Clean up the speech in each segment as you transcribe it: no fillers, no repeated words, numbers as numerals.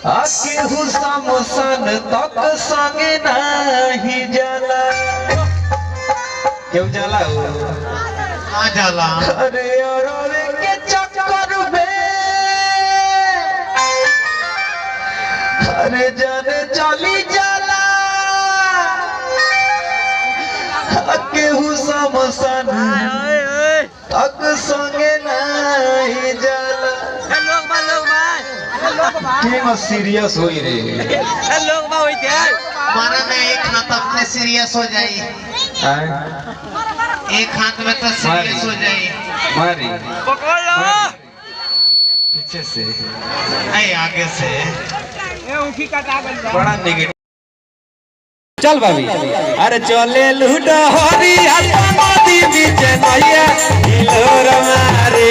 केहू समसन तक संगे नहीं जाला। क्यों जाला हो? कहाँ जाला? अरे औरवे के चक्कर में अरे जाने चली जाला। केहू समसन तक संगे नहीं जाला। क्यों सीरियस हो रे? मारा में एक हाथ अपने सीरियस हो जाई। एक हाथ में तो सीरियस हो जाई। मारी पीछे से नहीं आगे से बड़ा नेगेटिव। चल बाबी अरे चले लूडो हरिया नदी बीच नैया हिलोर मारे।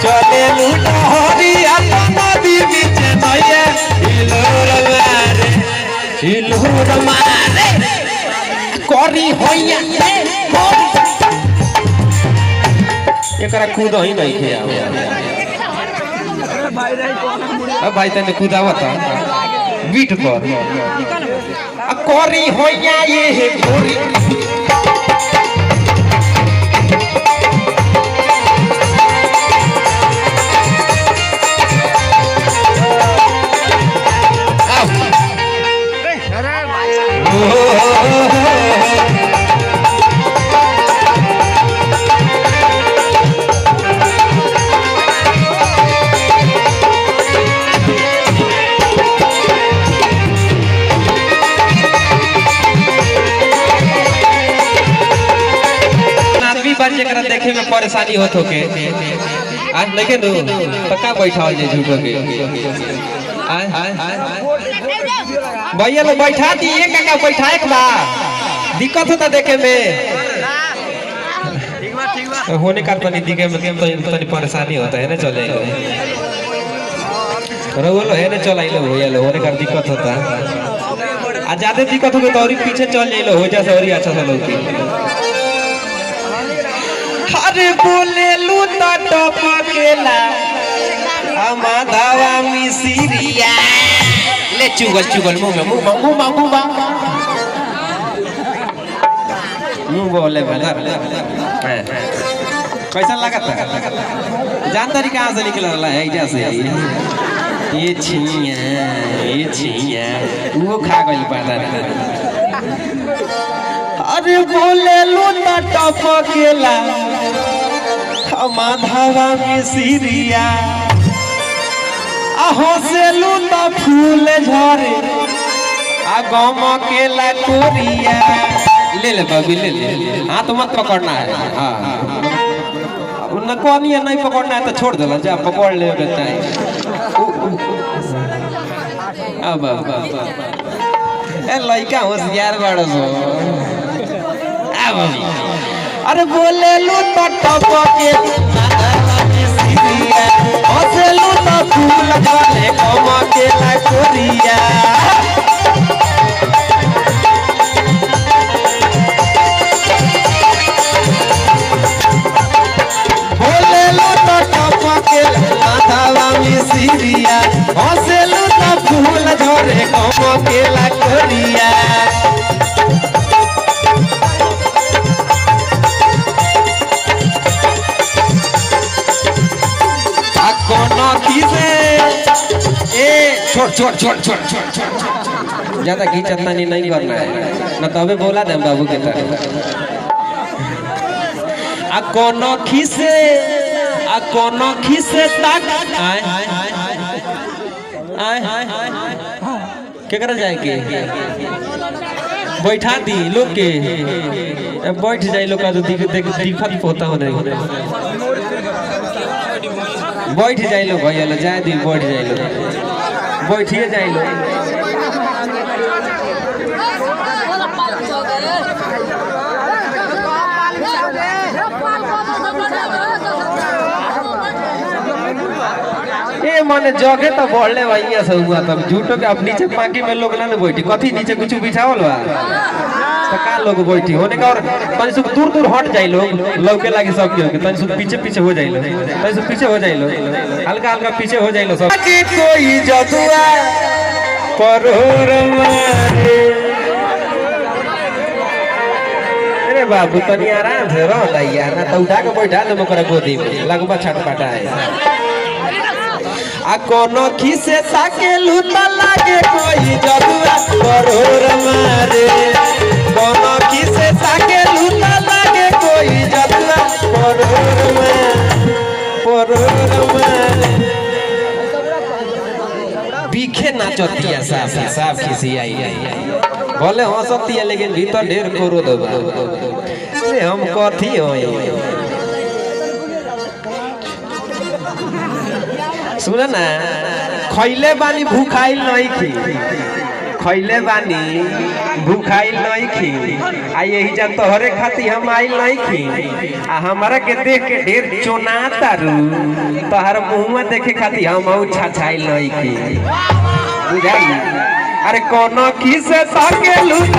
चले लूडो हरिया नदी बीच नैया हिलोर मारे। हिलोर मारे करी होइया एकरा कूद ही नहीं खे। अब भाई तने कूदावत बीट पर करी होइया ये है गोरी। जरा देखे में परेशानी होत होके आज देखे नु पक्का बैठाओ जे झूठो के भैया लोग बैठा दिए काका बैठाए के बा दिक्कत होता देखे में। होने का तनी दिखे में तनी परेशानी होता है ना चले रोलो है ना चलाइलो भैया लोग होने का दिक्कत होता। आ ज्यादा दिक्कत हो गई तो और पीछे चल जाइलो हो जा से और अच्छा से लोग। अरे बोले लूटा टपकेला माधवा मिसिरिया ले चुगल चुगल मुंह में मुंह बोले भला कैसा लगा था जानता नहीं कहाँ से निकल रहा है जैसे ये छिया वो खा गई पता नहीं। अरे बोले लूटा टपकेला माधवा मिसिरिया आहो से लूटा फूल झरे आ गम केला कोरिया। ले ले बाबी ले ले हाथ मत पकड़ना है। हाँ उन कोनिया नहीं पकड़ना है तो छोड़ दो जा पकड़ ले बेटा। अब ए लड़का होशियार बड़ो सो। अरे बोले लूटा टपके हंसे लूटा फूल झरे गम केला कोरिया। बोले लूटा टपके माधवा मिसिरिया हंसे लूटा फूल झरे गम केला कोरिया। छोड़ ज्यादा खींचता नहीं करना है ना तो अबे बोला दे बाबू के तरह। आ कोनो खीसे तक क्या कर जाए के बैठा दी लोग के बैठ जाए लोग का तो दिक्कत होता हो नहीं बैठ जाए लो भैया लो जाए दी बैठ जाए लो बैठिए जाए लो। ये माने जगह तो बढ़ले भैया से हुआ तब झूठो के अब नीचे पाकी में लोग ना बैठी कथी नीचे कुछ बिछावल बा तो का लोग बैठी होने का। और तनी से दूर दूर हट जाए लोग लौके लागे सब के तनी से पीछे पीछे हो जाए लो तनी से पीछे हो जाए लो हल्का हल्का पीछे हो जाए लो सब। कोई जदुआ परोर मारे। अरे बाबू तनी आराम से रह दैया ना तो उठा के बैठा दे मकरा गोदी में लगबा छटपटा है। आ कोनो खिसे साके लूटा लागे कोई जदुआ परोर मारे। कोनो खिसे साके लूटा लागे कोई जदुआ परोर मारे। पीखे नाचतिया साफ खिसी आई बोले हंसतिया लेकिन भीतर ढेर क्रोध बा। अरे हम कथी होई सुन ना खैले बानी भूखाइल नहीं खी खैले बानी भूखाइल नहीं खी आ यही जा तोहरे खाती हम आइल नहीं खी आ हमारा के देख के ढेर चोना तारू तोहर मुंह देखे खाती हम छाछाइल नहीं खी बुझाई। अरे कोनो खिसे साके लूटा